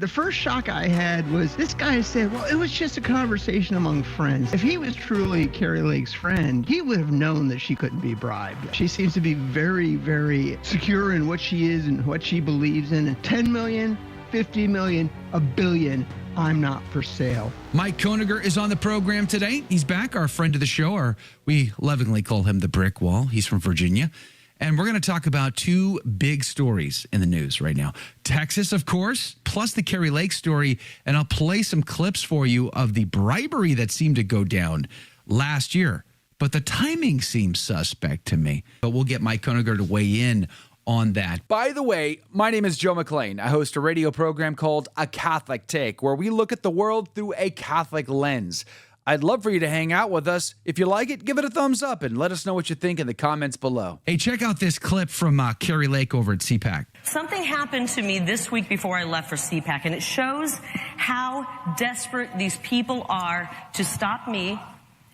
The first shock I had was this guy said, well, it was just a conversation among friends. If he was truly Kari Lake's friend, he would have known that she couldn't be bribed. She seems to be very, very secure in what she is and what she believes in. 10 million, 50 million, a billion. I'm not for sale. Mike Koeniger is on the program today. He's back, our friend of the show, or we lovingly call him the Brick Wall. He's from Virginia. And we're going to talk about two big stories in the news right now. Texas, of course, plus the Kari Lake story. And I'll play some clips for you of the bribery that seemed to go down last year. But the timing seems suspect to me. But we'll get Mike Koeniger to weigh in on that. By the way, my name is Joe McClain. I host a radio program called A Catholic Take, where we look at the world through a Catholic lens. I'd love for you to hang out with us. If you like it, give it a thumbs up and let us know what you think in the comments below. Hey, check out this clip from Kari Lake over at CPAC. Something happened to me this week before I left for CPAC, and it shows how desperate these people are to stop me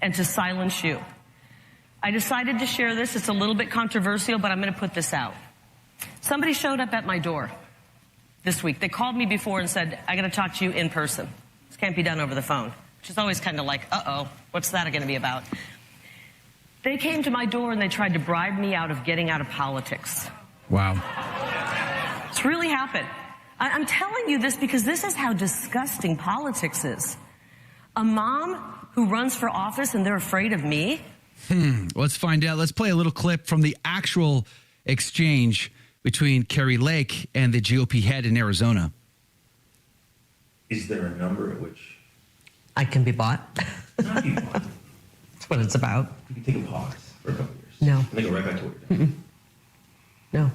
and to silence you. I decided to share this. It's a little bit controversial, but I'm going to put this out. Somebody showed up at my door this week. They called me before and said, I got to talk to you in person. This can't be done over the phone. Which is always kind of like, uh-oh, what's that going to be about? They came to my door and they tried to bribe me out of getting out of politics. Wow. It's really happened. I'm telling you this because this is how disgusting politics is. A mom who runs for office and they're afraid of me? Let's find out. Let's play a little clip from the actual exchange between Kari Lake and the GOP head in Arizona. Is there a number at which I can be bought? not be bought? That's what it's about. You can take a pause for a couple years. No. And then go right back to what you're doing. No.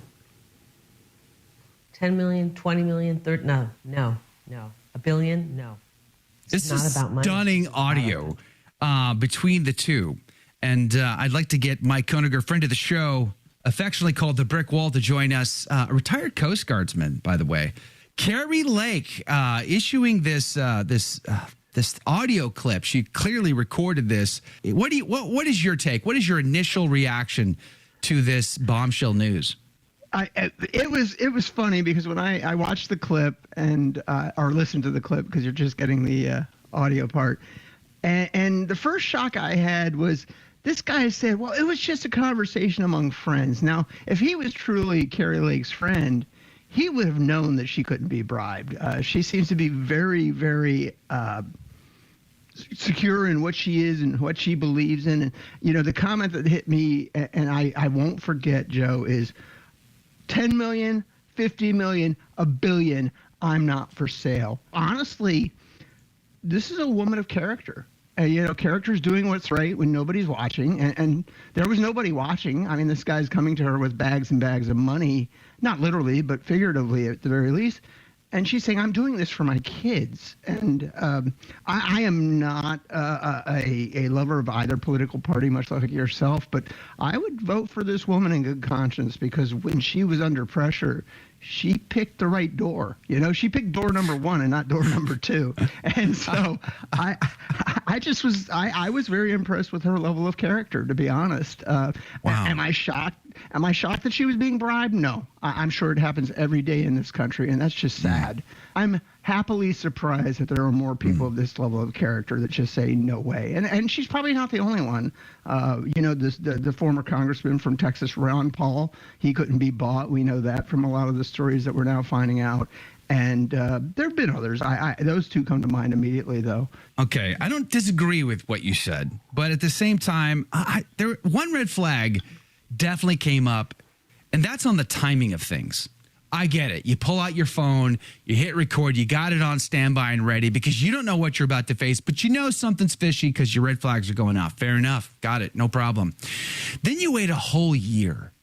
10 million, 20 million, 30, no. A billion, no. This not is about money. stunning audio between the two. And I'd like to get Mike Koeniger, friend of the show, affectionately called the Brick Wall, to join us. A retired Coast Guardsman, by the way. Kari Lake issuing this audio clip. She clearly recorded this. What is your take? What is your initial reaction to this bombshell news? It was funny because when I watched the clip and or listened to the clip, because you're just getting the audio part, and the first shock I had was this guy said, well, it was just a conversation among friends. Now, if he was truly Kari Lake's friend, he would have known that she couldn't be bribed. She seems to be very, very secure in what she is and what she believes in. And, you know, the comment that hit me, and I won't forget, Joe, is 10 million, 50 million, a billion, I'm not for sale. Honestly, this is a woman of character. Character's doing what's right when nobody's watching, and there was nobody watching. I mean, this guy's coming to her with bags and bags of money, not literally, but figuratively at the very least. And she's saying, I'm doing this for my kids. And I am not a lover of either political party, much like yourself, but I would vote for this woman in good conscience because when she was under pressure, she picked the right door. You know, she picked door number 1 and not door number 2. And so I was very impressed with her level of character, to be honest. Wow. Am I shocked? Am I shocked that she was being bribed? No. I'm sure it happens every day in this country, and that's just sad. I'm happily surprised that there are more people of this level of character that just say no way. And she's probably not the only one. The former congressman from Texas, Ron Paul, he couldn't be bought. We know that from a lot of the stories that we're now finding out. And there have been others. Those two come to mind immediately, though. Okay, I don't disagree with what you said, but at the same time, one red flag definitely came up, and that's on the timing of things. I get it. You pull out your phone, you hit record, you got it on standby and ready because you don't know what you're about to face, but you know something's fishy because your red flags are going off. Fair enough. Got it. No problem. Then you wait a whole year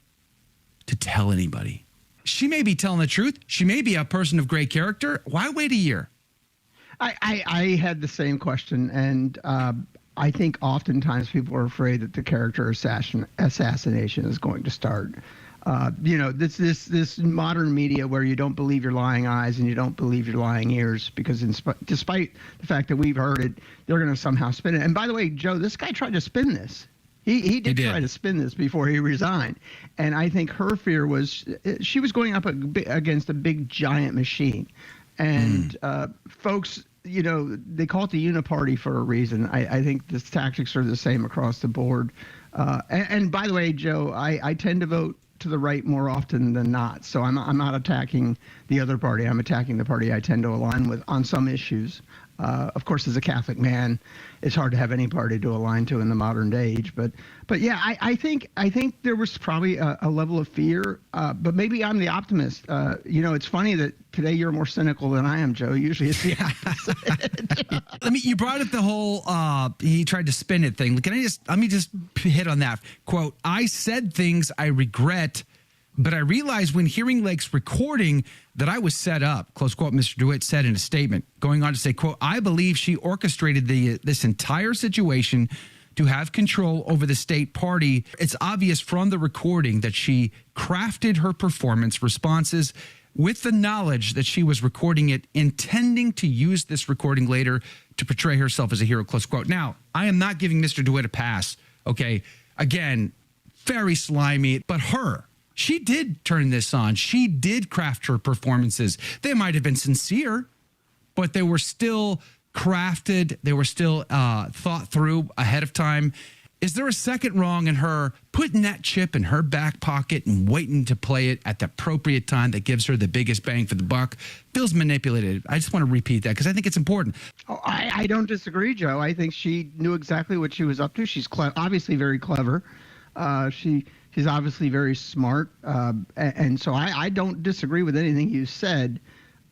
to tell anybody. She may be telling the truth. She may be a person of great character. Why wait a year? I had the same question, and I think oftentimes people are afraid that the character assassination is going to start. This modern media where you don't believe your lying eyes and you don't believe your lying ears because despite the fact that we've heard it, they're going to somehow spin it. And by the way, Joe, this guy tried to spin this. He did try to spin this before he resigned. And I think her fear was she was going up against a big, giant machine. And folks, they call it the uniparty for a reason. I think the tactics are the same across the board. And by the way, Joe, I tend to vote to the right more often than not. So I'm not attacking the other party. I'm attacking the party I tend to align with on some issues. Of course, as a Catholic man, it's hard to have any party to align to in the modern age. But yeah, I think there was probably a level of fear. But maybe I'm the optimist. It's funny that today you're more cynical than I am, Joe. Usually it's the opposite. You brought up the whole he tried to spin it thing. Let me just hit on that. Quote, I said things I regret, but I realized when hearing Lake's recording that I was set up, close quote, Mr. DeWitt said in a statement, going on to say, quote, I believe she orchestrated this entire situation to have control over the state party. It's obvious from the recording that she crafted her performance responses with the knowledge that she was recording it, intending to use this recording later to portray herself as a hero, close quote. Now, I am not giving Mr. DeWitt a pass, okay? Again, very slimy, but she did turn this on. She did craft her performances. They might have been sincere, but they were still crafted. They were still thought through ahead of time. Is there a second wrong in her putting that chip in her back pocket and waiting to play it at the appropriate time that gives her the biggest bang for the buck? Feels manipulated. I just want to repeat that because I think it's important. Oh, I don't disagree, Joe. I think she knew exactly what she was up to. She's obviously very clever. She's obviously very smart, and so I don't disagree with anything you said.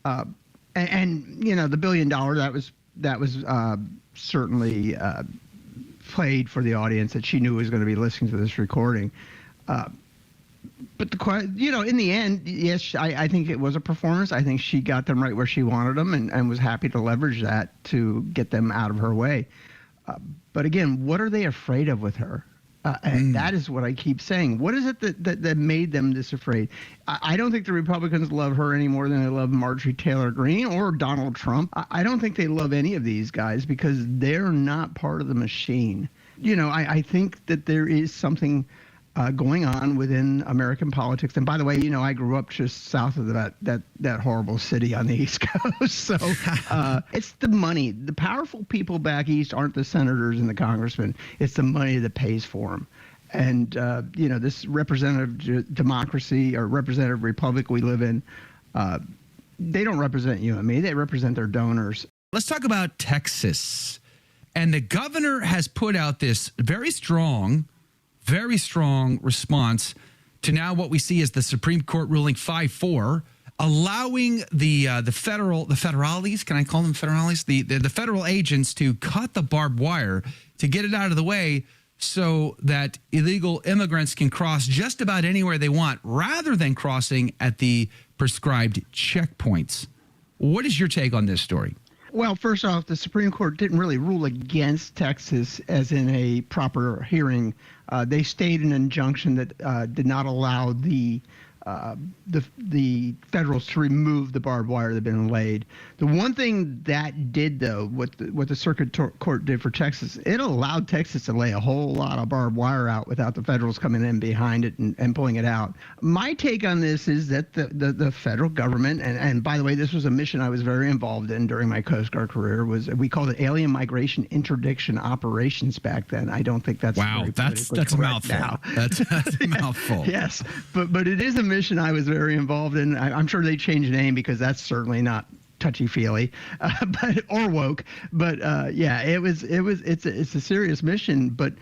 And the $1 billion that was certainly played for the audience that she knew was going to be listening to this recording. But in the end, yes, I think it was a performance. I think she got them right where she wanted them, and was happy to leverage that to get them out of her way. But again, what are they afraid of with her? And that is what I keep saying. What is it that made them this afraid? I don't think the Republicans love her any more than they love Marjorie Taylor Greene or Donald Trump. I don't think they love any of these guys because they're not part of the machine. I think that there is something going on within American politics. And by the way, I grew up just south of that horrible city on the East Coast. So it's the money. The powerful people back east aren't the senators and the congressmen. It's the money that pays for them. And, this representative democracy or representative republic we live in, they don't represent you and me. They represent their donors. Let's talk about Texas. And the governor has put out this very strong response to now what we see as the Supreme Court ruling 5-4, allowing the federales, can I call them federales? The federal agents to cut the barbed wire to get it out of the way so that illegal immigrants can cross just about anywhere they want rather than crossing at the prescribed checkpoints. What is your take on this story? Well, first off, the Supreme Court didn't really rule against Texas as in a proper hearing. They stayed an injunction that did not allow the federals to remove the barbed wire that had been laid. The one thing that did, though, what the circuit court did for Texas, it allowed Texas to lay a whole lot of barbed wire out without the federals coming in behind it and pulling it out. My take on this is that the federal government, and by the way, this was a mission I was very involved in during my Coast Guard career, we called it Alien Migration Interdiction Operations back then. I don't think that's wow, that's a mouthful. Now. That's a mouthful. Yes, but it is a mission I was very involved in. I'm sure they changed the name because that's certainly not touchy-feely, or woke. But it's a serious mission. But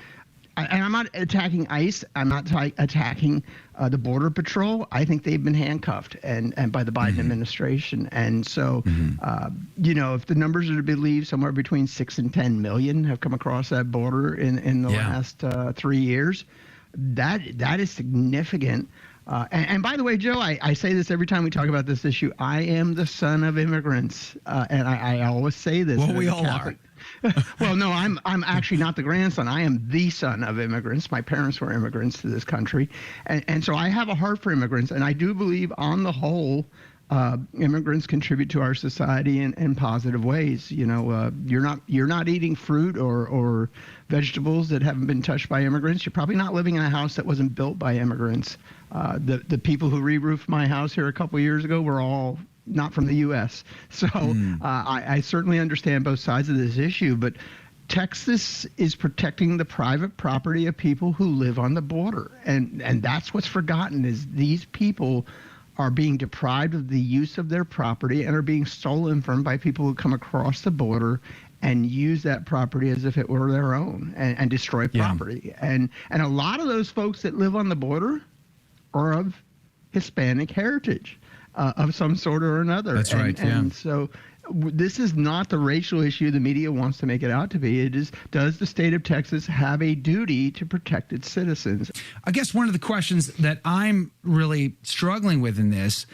and I'm not attacking ICE. I'm not attacking the Border Patrol. I think they've been handcuffed and by the Biden administration. And so, if the numbers are to be believed, somewhere between 6 and 10 million have come across that border in the last 3 years. That is significant. And by the way, Joe, I say this every time we talk about this issue. I am the son of immigrants, and I always say this. Well, we all are. Well, no, I'm actually not the grandson. I am the son of immigrants. My parents were immigrants to this country, and so I have a heart for immigrants. And I do believe, on the whole, immigrants contribute to our society in positive ways. You're not eating fruit or vegetables that haven't been touched by immigrants. You're probably not living in a house that wasn't built by immigrants. The people who re-roofed my house here a couple years ago were all not from the U.S. So I certainly understand both sides of this issue, but Texas is protecting the private property of people who live on the border, and that's what's forgotten is these people are being deprived of the use of their property and are being stolen from by people who come across the border and use that property as if it were their own and destroy property. And a lot of those folks that live on the border are of Hispanic heritage of some sort or another. That's right. And so this is not the racial issue the media wants to make it out to be. It is, does the state of Texas have a duty to protect its citizens? I guess one of the questions that I'm really struggling with in this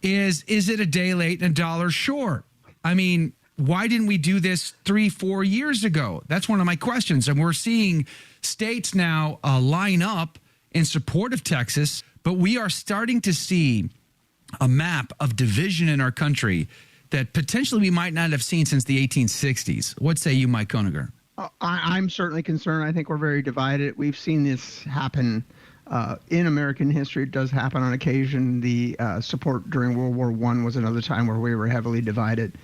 is it a day late and a dollar short? I mean, why didn't we do this 3-4 years ago? That's one of my questions. And we're seeing states now line up in support of Texas, but we are starting to see a map of division in our country that potentially we might not have seen since the 1860s. What say you, Mike Koeniger? I'm certainly concerned. I think we're very divided. We've seen this happen in American history. It does happen on occasion. The support during World War I was another time where we were heavily divided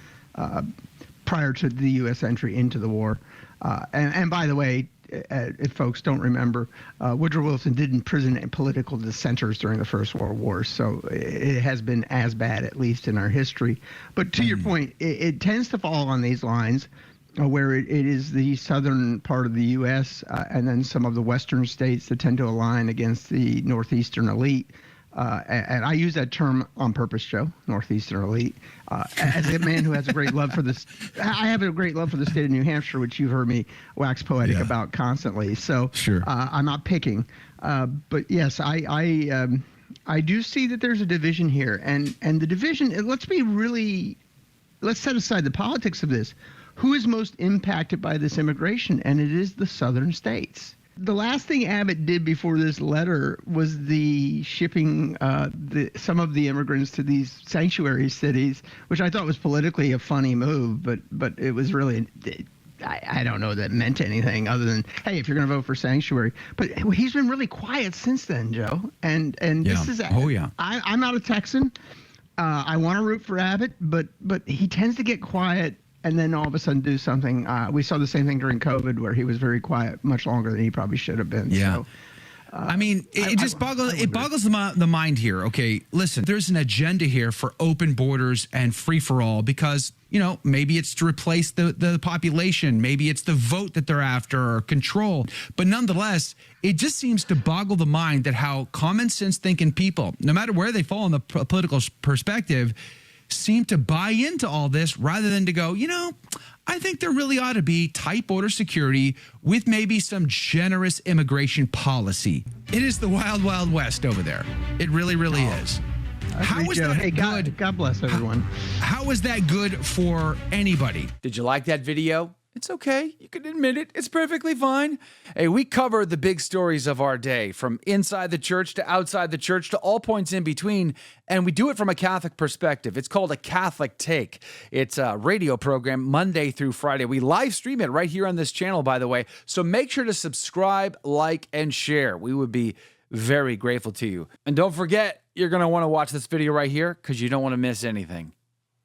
prior to the U.S. entry into the war. And by the way, if folks don't remember, Woodrow Wilson did imprison political dissenters during the First World War, so it has been as bad, at least in our history. But to your point, it tends to fall on these lines where it is the southern part of the U.S. And then some of the western states that tend to align against the northeastern elite. And I use that term on purpose, Joe, northeastern elite, as a man who has a great love for this. I have a great love for the state of New Hampshire, which you've heard me wax poetic about constantly. So sure. I'm not picking. But yes, I do see that there's a division here. And the division, let's set aside the politics of this. Who is most impacted by this immigration? And it is the southern states. The last thing Abbott did before this letter was the shipping some of the immigrants to these sanctuary cities, which I thought was politically a funny move, but it was really, I don't know that it meant anything other than, hey, if you're going to vote for sanctuary. But he's been really quiet since then, Joe. And this is, I'm not a Texan. I want to root for Abbott, but he tends to get quiet and then all of a sudden do something. We saw the same thing during COVID where he was very quiet much longer than he probably should have been. Yeah. So, I mean, it boggles the mind here. Okay, listen, there's an agenda here for open borders and free for all because, maybe it's to replace the population. Maybe it's the vote that they're after or control. But nonetheless, it just seems to boggle the mind that how common sense thinking people, no matter where they fall in the political perspective, seem to buy into all this rather than to go, I think there really ought to be tight border security with maybe some generous immigration policy. It is the wild, wild west over there. It really, really is. How is that good? God bless everyone. How is that good for anybody? Did you like that video? It's okay. You can admit it. It's perfectly fine. Hey, we cover the big stories of our day, from inside the church to outside the church to all points in between, and we do it from a Catholic perspective. It's called A Catholic Take. It's a radio program Monday through Friday. We live stream it right here on this channel, by the way, so make sure to subscribe, like, and share. We would be very grateful to you. And don't forget, you're going to want to watch this video right here because you don't want to miss anything.